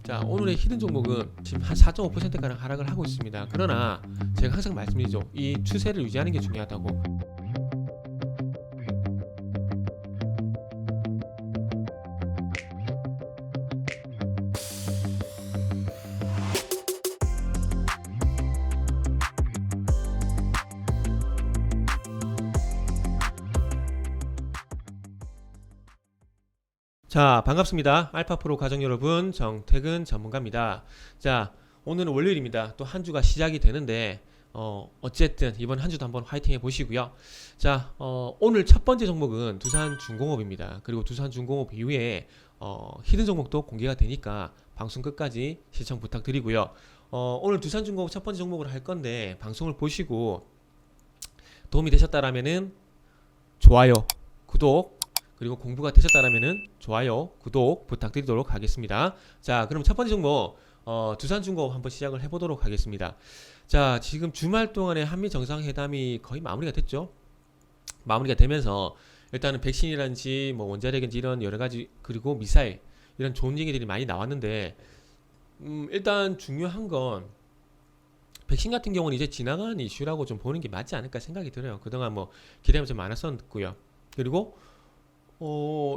자, 오늘의 히든 종목은 지금 한 4.5%가량 하락을 하고 있습니다. 그러나 제가 항상 말씀드리죠. 이 추세를 유지하는 게 중요하다고. 자, 반갑습니다. 알파프로 가족 여러분, 정태근 전문가입니다. 자, 오늘은 월요일입니다. 또 한 주가 시작이 되는데 어쨌든 이번 한 주도 한번 화이팅 해보시고요. 자, 오늘 첫 번째 종목은 두산중공업입니다. 그리고 두산중공업 이후에 히든 종목도 공개가 되니까 방송 끝까지 시청 부탁드리고요. 오늘 두산중공업 첫 번째 종목을 할 건데 방송을 보시고 도움이 되셨다라면은 좋아요, 구독, 그리고 공부가 되셨다라면은 좋아요, 구독 부탁드리도록 하겠습니다. 자, 그럼 첫 번째 종목 두산중공업 한번 시작을 해보도록 하겠습니다. 자, 지금 주말 동안에 한미 정상회담이 거의 마무리가 됐죠. 마무리가 되면서 일단은 백신이란지 뭐 원자력인지 이런 여러 가지, 그리고 미사일 이런 좋은 얘기들이 많이 나왔는데 일단 중요한 건 백신 같은 경우는 이제 지나간 이슈라고 좀 보는 게 맞지 않을까 생각이 들어요. 그동안 뭐 기대가 좀 많았었고요. 그리고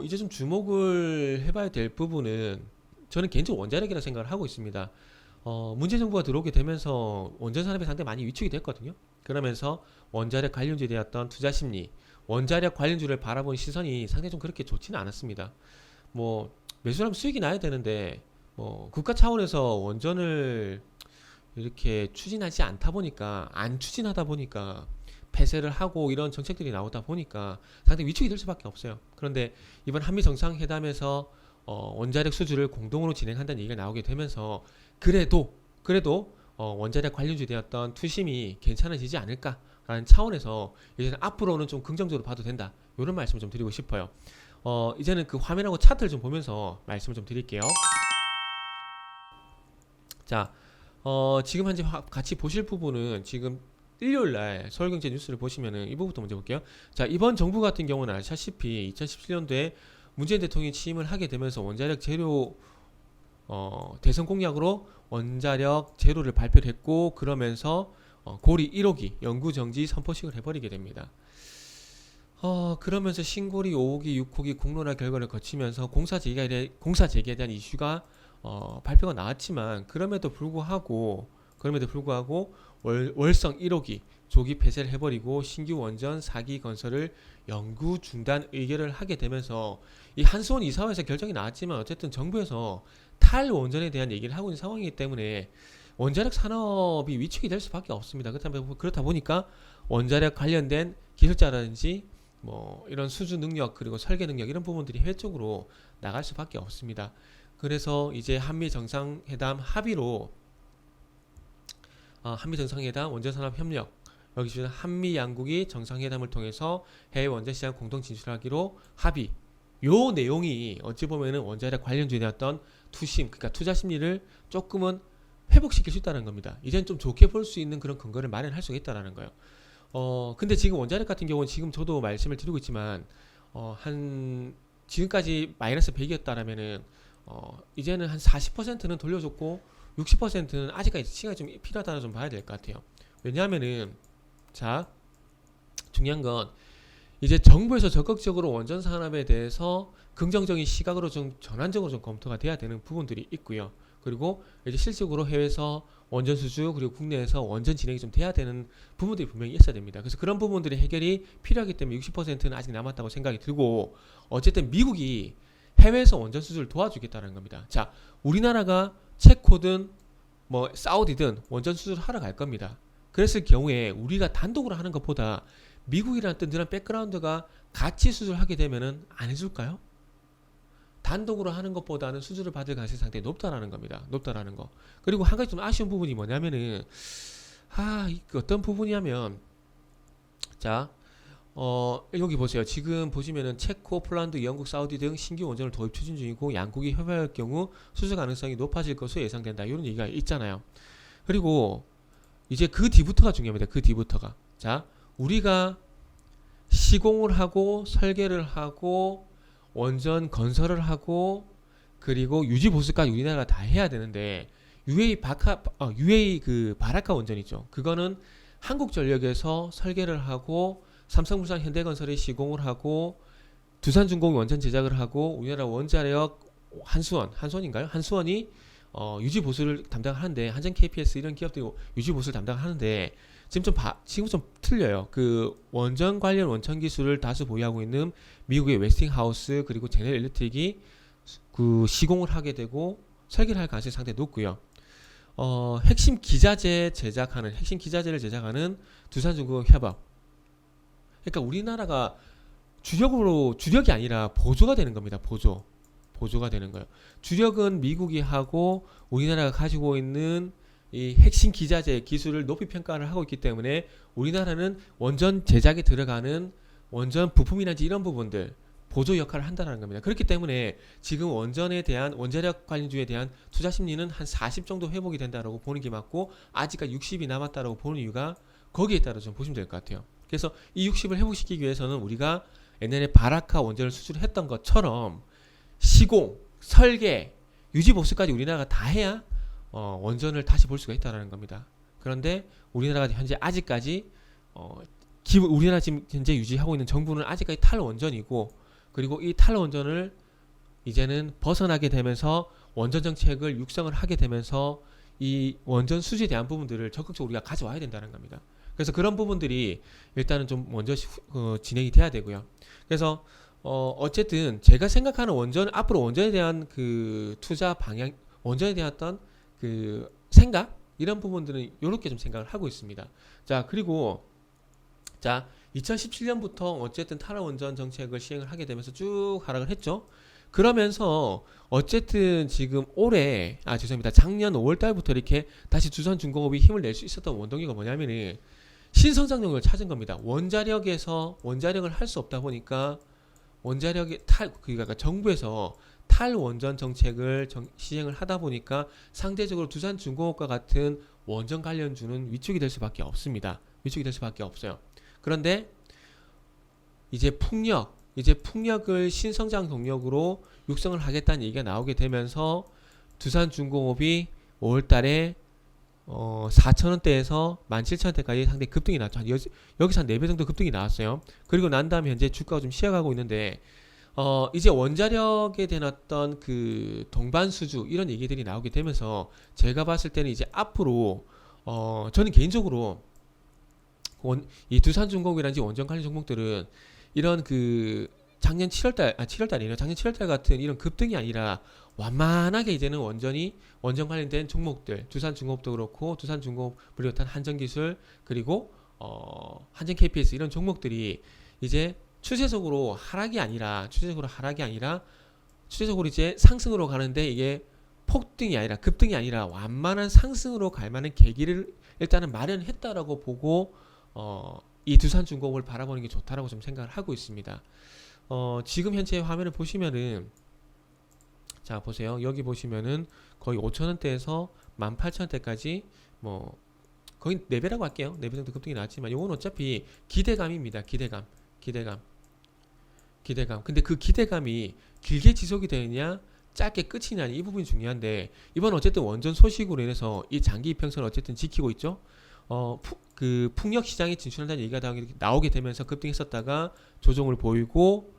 이제 좀 주목을 해봐야 될 부분은 저는 개인적으로 원자력이라고 생각을 하고 있습니다. 문재 정부가 들어오게 되면서 원전 산업이 상당히 많이 위축이 됐거든요. 그러면서 원자력 관련주에 대한 투자 심리, 원자력 관련주를 바라본 시선이 상당히 좀 그렇게 좋지는 않았습니다. 뭐 매수하면 수익이 나야 되는데 뭐 국가 차원에서 원전을 이렇게 추진하지 않다 보니까, 안 추진하다 보니까 폐쇄를 하고 이런 정책들이 나오다 보니까 상당히 위축이 될 수밖에 없어요. 그런데 이번 한미 정상회담에서 원자력 수주를 공동으로 진행한다는 얘기가 나오게 되면서 그래도 원자력 관련주에 대한 투심이 괜찮아지지 않을까라는 차원에서 이제는 앞으로는 좀 긍정적으로 봐도 된다, 이런 말씀을 좀 드리고 싶어요. 이제는 그 화면하고 차트를 좀 보면서 말씀을 좀 드릴게요. 자, 지금 현재 같이 보실 부분은 지금 일요일날 서울경제 뉴스를 보시면은 이 부분부터 먼저 볼게요. 자, 이번 정부 같은 경우는 아시다시피 2017년도에 문재인 대통령이 취임을 하게 되면서 원자력 재료 대선 공약으로 원자력 재료를 발표를 했고, 그러면서 고리 1호기 연구 정지 선포식을 해버리게 됩니다. 그러면서 신고리 5호기 6호기 공론화 결과를 거치면서 공사 재개에 대한 이슈가 발표가 나왔지만, 그럼에도 불구하고 월성 1호기 조기 폐쇄를 해버리고 신규 원전 4기 건설을 영구 중단 의결을 하게 되면서 이 한수원 이사회에서 결정이 나왔지만 어쨌든 정부에서 탈원전에 대한 얘기를 하고 있는 상황이기 때문에 원자력 산업이 위축이 될 수밖에 없습니다. 그렇다 보니까 원자력 관련된 기술자라든지 뭐 이런 수주 능력, 그리고 설계 능력, 이런 부분들이 해외 쪽으로 나갈 수밖에 없습니다. 그래서 이제 한미 정상회담 합의로 한미 정상회담 원전산업협력, 여기 지금 한미 양국이 정상회담을 통해서 해외 원전 시장 공동 진출하기로 합의. 요 내용이 어찌 보면은 원자력 관련주에 대한 투심, 그러니까 투자 심리를 조금은 회복시킬 수 있다는 겁니다. 이제는 좀 좋게 볼 수 있는 그런 근거를 마련할 수 있다는 거예요. 근데 지금 원자력 같은 경우는 지금 저도 말씀을 드리고 있지만 지금까지 마이너스 100이었다라면은 이제는 한 40%는 돌려줬고 60%는 아직까지 시간이 좀 필요하다고 좀 봐야 될 것 같아요. 왜냐하면은 자, 중요한 건 이제 정부에서 적극적으로 원전 산업에 대해서 긍정적인 시각으로 좀 전환적으로 좀 검토가 돼야 되는 부분들이 있고요. 그리고 이제 실질적으로 해외에서 원전 수주, 그리고 국내에서 원전 진행이 좀 돼야 되는 부분들이 분명히 있어야 됩니다. 그래서 그런 부분들의 해결이 필요하기 때문에 60%는 아직 남았다고 생각이 들고, 어쨌든 미국이 해외에서 원전 수주를 도와주겠다는 겁니다. 자, 우리나라가 체코든 뭐 사우디든 원전 수주를 하러 갈 겁니다. 그랬을 경우에 우리가 단독으로 하는 것보다 미국이라는 든든한 백그라운드가 같이 수주를 하게 되면은 안 해줄까요? 단독으로 하는 것보다는 수주를 받을 가능성이 상당히 높다라는 겁니다. 높다라는 거. 그리고 한 가지 좀 아쉬운 부분이 뭐냐면은 어떤 부분이냐면, 자, 여기 보세요. 지금 보시면은 체코, 폴란드, 영국, 사우디 등 신규 원전을 도입 추진 중이고 양국이 협의할 경우 수주 가능성이 높아질 것으로 예상된다, 이런 얘기가 있잖아요. 그리고 이제 그 뒤부터가 중요합니다. 그 뒤부터가. 자, 우리가 시공을 하고 설계를 하고 원전 건설을 하고 그리고 유지 보수까지 우리나라가 다 해야 되는데 UA 그 바라카 원전이죠. 그거는 한국전력에서 설계를 하고 삼성물산 현대건설이 시공을 하고 두산중공이 원전 제작을 하고 우리나라 원자력 한수원인가요? 한수원이 유지 보수를 담당하는데 한전 KPS 이런 기업들이 유지 보수를 담당하는데 지금 좀 틀려요. 그 원전 관련 원천 기술을 다수 보유하고 있는 미국의 웨스팅하우스 그리고 제너럴 일렉트릭이 그 시공을 하게 되고 설계를 할 가능성이 상당히 높고요. 핵심 기자재를 제작하는 두산중공 협업. 그러니까 우리나라가 주력이 아니라 보조가 되는 겁니다. 보조가 되는 거예요. 주력은 미국이 하고 우리나라가 가지고 있는 이 핵심 기자재 기술을 높이 평가를 하고 있기 때문에 우리나라는 원전 제작에 들어가는 원전 부품이라든지 이런 부분들 보조 역할을 한다는 겁니다. 그렇기 때문에 지금 원자력 관련주에 대한 투자 심리는 한 40 정도 회복이 된다라고 보는 게 맞고 아직까지 60이 남았다라고 보는 이유가 거기에 따라 좀 보시면 될 것 같아요. 그래서 이 60을 회복시키기 위해서는 우리가 옛날에 바라카 원전을 수출했던 것처럼 시공, 설계, 유지 보수까지 우리나라가 다 해야 원전을 다시 볼 수가 있다는 겁니다. 그런데 우리나라가 아직까지 우리나라 지금 현재 유지하고 있는 정부는 아직까지 탈원전이고 그리고 이 탈원전을 이제는 벗어나게 되면서 원전 정책을 육성을 하게 되면서 이 원전 수주에 대한 부분들을 적극적으로 우리가 가져와야 된다는 겁니다. 그래서 그런 부분들이 일단은 좀 먼저 진행이 돼야 되고요. 그래서 어쨌든 제가 생각하는 앞으로 원전에 대한 그 투자 방향, 원전에 대한 어떤 그 생각 이런 부분들은 이렇게 좀 생각을 하고 있습니다. 자, 그리고 2017년부터 어쨌든 탈원전 정책을 시행을 하게 되면서 쭉 하락을 했죠. 그러면서 어쨌든 지금 작년 5월달부터 이렇게 다시 두산중공업이 힘을 낼 수 있었던 원동기가 뭐냐면은 신성장력을 찾은 겁니다. 원자력을 할 수 없다 보니까 그러니까 정부에서 탈원전 정책을 시행을 하다 보니까 상대적으로 두산중공업과 같은 원전 관련주는 위축이 될 수밖에 없습니다. 위축이 될 수밖에 없어요. 그런데 이제 풍력을 신성장 동력으로 육성을 하겠다는 얘기가 나오게 되면서 두산중공업이 5월달에 4,000원대에서 17,000원대까지 상당히 급등이 났죠. 여기서 한 4배 정도 급등이 나왔어요. 그리고 난 다음에 현재 주가가 좀 쉬어가고 있는데 이제 원자력에 대한 어떤 그 동반수주 이런 얘기들이 나오게 되면서 제가 봤을 때는 이제 앞으로 저는 개인적으로 이 두산중공업이라든지 원전 관련 종목들은 이런 그 작년 7월달 같은 이런 급등이 아니라 완만하게 이제는 원전 관련된 종목들, 두산중공업도 그렇고 두산중공업을 비롯한 한전기술 그리고 한전 KPS 이런 종목들이 이제 추세적으로 하락이 아니라 추세적으로 이제 상승으로 가는데 이게 폭등이 아니라 급등이 아니라 완만한 상승으로 갈 만한 계기를 일단은 마련했다라고 보고 이 두산중공업을 바라보는 게 좋다라고 좀 생각을 하고 있습니다. 지금 현재 화면을 보시면은 자 보세요. 여기 보시면은 거의 5,000원대에서 18,000원대까지 뭐 거의 4배라고 할게요. 4배 정도 급등이 나왔지만 이건 어차피 기대감입니다. 기대감. 근데 그 기대감이 길게 지속이 되느냐 짧게 끝이 나냐 이 부분이 중요한데 이번 어쨌든 원전 소식으로 인해서 이 장기 이평선을 어쨌든 지키고 있죠. 그 풍력 시장에 진출한다는 얘기가 나오게 되면서 급등했었다가 조정을 보이고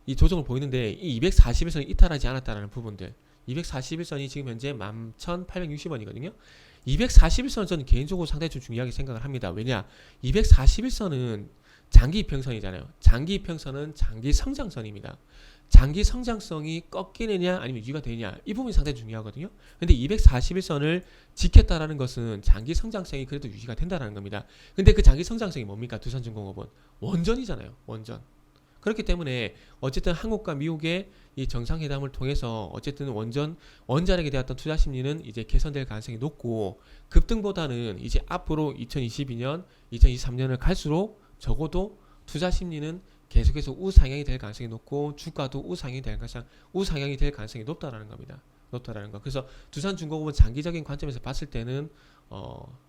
이 조정을 보이는데 이 241선을 이탈하지 않았다는 부분들 241선이 지금 현재 11,860원이거든요. 241선은 저는 개인적으로 상당히 좀 중요하게 생각을 합니다. 왜냐 241선은 장기 이평선이잖아요. 장기 이평선은 장기 성장선입니다. 장기 성장성이 꺾이느냐 아니면 유지가 되느냐 이 부분이 상당히 중요하거든요. 근데 241선을 지켰다라는 것은 장기 성장성이 그래도 유지가 된다는 겁니다. 근데 그 장기 성장성이 뭡니까? 두산중공업은 원전이잖아요. 원전. 그렇기 때문에 어쨌든 한국과 미국의 이 정상회담을 통해서 어쨌든 원자력에 대한 투자 심리는 이제 개선될 가능성이 높고 급등보다는 이제 앞으로 2022년, 2023년을 갈수록 적어도 투자 심리는 계속해서 우상향이 될 가능성이 높고 주가도 우상향이 될 가능성이 높다라는 겁니다. 높다라는 거. 그래서 두산중공업은 장기적인 관점에서 봤을 때는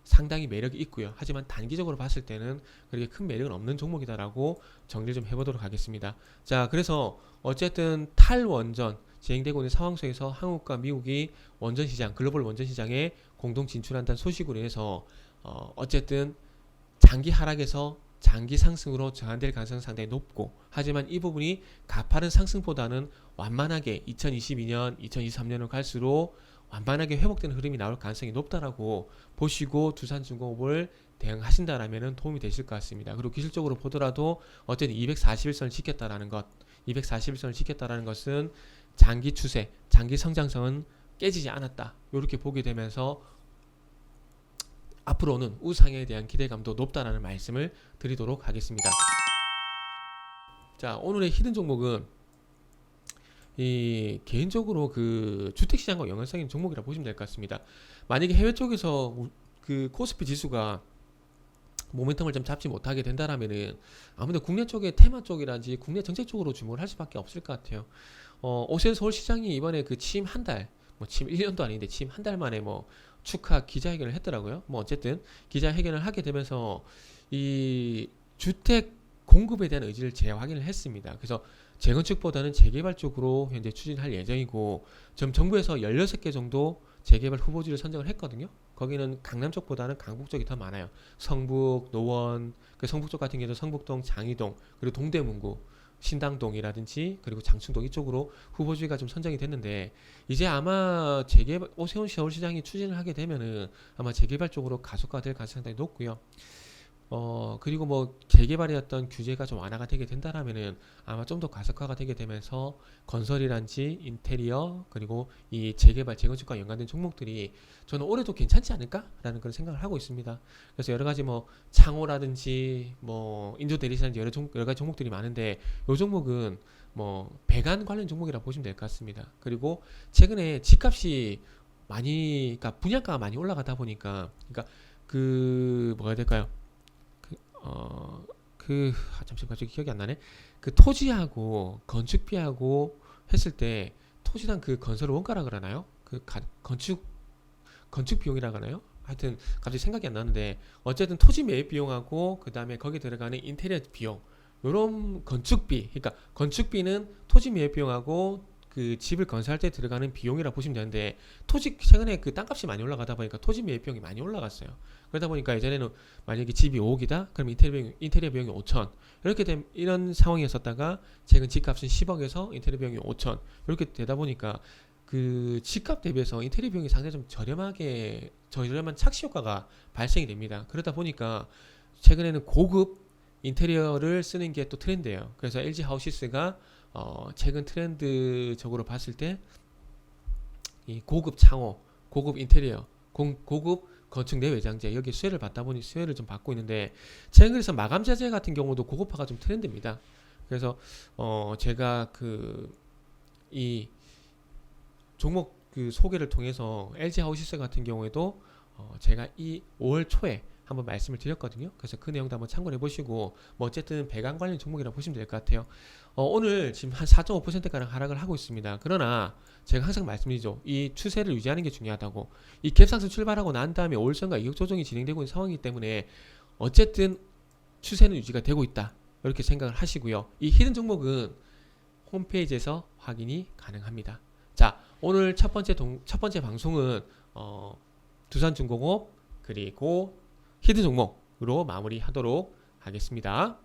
상당히 매력이 있고요. 하지만 단기적으로 봤을 때는 그렇게 큰 매력은 없는 종목이다라고 정리를 좀 해보도록 하겠습니다. 자, 그래서 어쨌든 탈원전 진행되고 있는 상황 속에서 한국과 미국이 원전 시장, 글로벌 원전 시장에 공동 진출한다는 소식으로 인해서 어쨌든 장기 하락에서 장기 상승으로 전환될 가능성은 상당히 높고, 하지만 이 부분이 가파른 상승보다는 완만하게 2022년, 2023년으로 갈수록 완만하게 회복되는 흐름이 나올 가능성이 높다라고 보시고 두산중공업을 대응하신다라면 도움이 되실 것 같습니다. 그리고 기술적으로 보더라도 어쨌든 241선을 지켰다라는 것, 241선을 지켰다라는 것은 장기 추세, 장기 성장성은 깨지지 않았다, 이렇게 보게 되면서 앞으로는 우상에 대한 기대감도 높다라는 말씀을 드리도록 하겠습니다. 자, 오늘의 히든 종목은 개인적으로 그 주택시장과 연관성 있는 종목이라 보시면 될 것 같습니다. 만약에 해외 쪽에서 그 코스피 지수가 모멘텀을 좀 잡지 못하게 된다라면은 아무래도 국내 쪽의 테마 쪽이라든지 국내 정책 쪽으로 주목을 할 수밖에 없을 것 같아요. 오세훈 서울시장이 이번에 그 취임 한 달, 취임 1년도 아닌데 취임 한 달 만에 축하 기자회견을 했더라고요. 어쨌든 기자회견을 하게 되면서 이 주택 공급에 대한 의지를 재확인을 했습니다. 그래서 재건축보다는 재개발 쪽으로 현재 추진할 예정이고, 지금 정부에서 16개 정도 재개발 후보지를 선정을 했거든요. 거기는 강남 쪽보다는 강북 쪽이 더 많아요. 성북, 노원, 그 성북 쪽 같은 경우도 성북동, 장이동, 그리고 동대문구, 신당동이라든지 그리고 장충동 이쪽으로 후보지가 좀 선정이 됐는데, 이제 아마 재개발, 오세훈 서울시장이 추진을 하게 되면은 아마 재개발 쪽으로 가속화될 가능성이 상당히 높고요. 그리고 재개발의 어떤 규제가 좀 완화가 되게 된다라면은 아마 좀 더 가속화가 되게 되면서 건설이란지 인테리어, 그리고 이 재개발, 재건축과 연관된 종목들이 저는 올해도 괜찮지 않을까라는 그런 생각을 하고 있습니다. 그래서 여러 가지 창호라든지 인조대리사든지 여러 가지 종목들이 많은데, 이 종목은 배관 관련 종목이라 보시면 될 것 같습니다. 그리고 최근에 집값이 그러니까 분양가가 많이 올라가다 보니까, 그러니까 뭐가 될까요? 잠시만 갑자기 기억이 안 나네. 그 토지하고 건축비하고 했을 때 토지당 그 건설 원가라 그러나요? 건축 비용이라 그러나요? 하여튼 갑자기 생각이 안 나는데, 어쨌든 토지 매입 비용하고 그 다음에 거기 들어가는 인테리어 비용, 요런 건축비, 그러니까 건축비는 토지 매입 비용하고 그 집을 건설할 때 들어가는 비용이라 보시면 되는데, 최근에 그 땅값이 많이 올라가다 보니까 토지 매입 비용이 많이 올라갔어요. 그러다 보니까 예전에는 만약에 집이 5억이다, 그럼 인테리어 비용이 5천, 이런 상황이었었다가 최근 집값은 10억에서 인테리어 비용이 5천, 이렇게 되다 보니까 그 집값 대비해서 인테리어 비용이 상당히 좀 저렴한 착시 효과가 발생이 됩니다. 그러다 보니까 최근에는 고급 인테리어를 쓰는 게 또 트렌드예요. 그래서 LG 하우시스가 최근 트렌드적으로 봤을 때 이 고급 창호, 고급 인테리어, 고급 건축 내외장재, 여기 수혜를 좀 받고 있는데, 최근 그래서 마감 자재 같은 경우도 고급화가 좀 트렌드입니다. 그래서 제가 이 종목 소개를 통해서 LG 하우시스 같은 경우에도 제가 이 5월 초에 한번 말씀을 드렸거든요. 그래서 그 내용도 한번 참고해 보시고, 어쨌든 배관 관련 종목이라고 보시면 될 것 같아요. 오늘 지금 한 4.5%가량 하락을 하고 있습니다. 그러나 제가 항상 말씀드리죠. 이 추세를 유지하는 게 중요하다고. 이 갭상승 출발하고 난 다음에 5일선과 이격 조정이 진행되고 있는 상황이기 때문에 어쨌든 추세는 유지가 되고 있다, 이렇게 생각을 하시고요. 이 히든 종목은 홈페이지에서 확인이 가능합니다. 자, 오늘 첫 번째 방송은 두산중공업 그리고 히든 종목으로 마무리하도록 하겠습니다.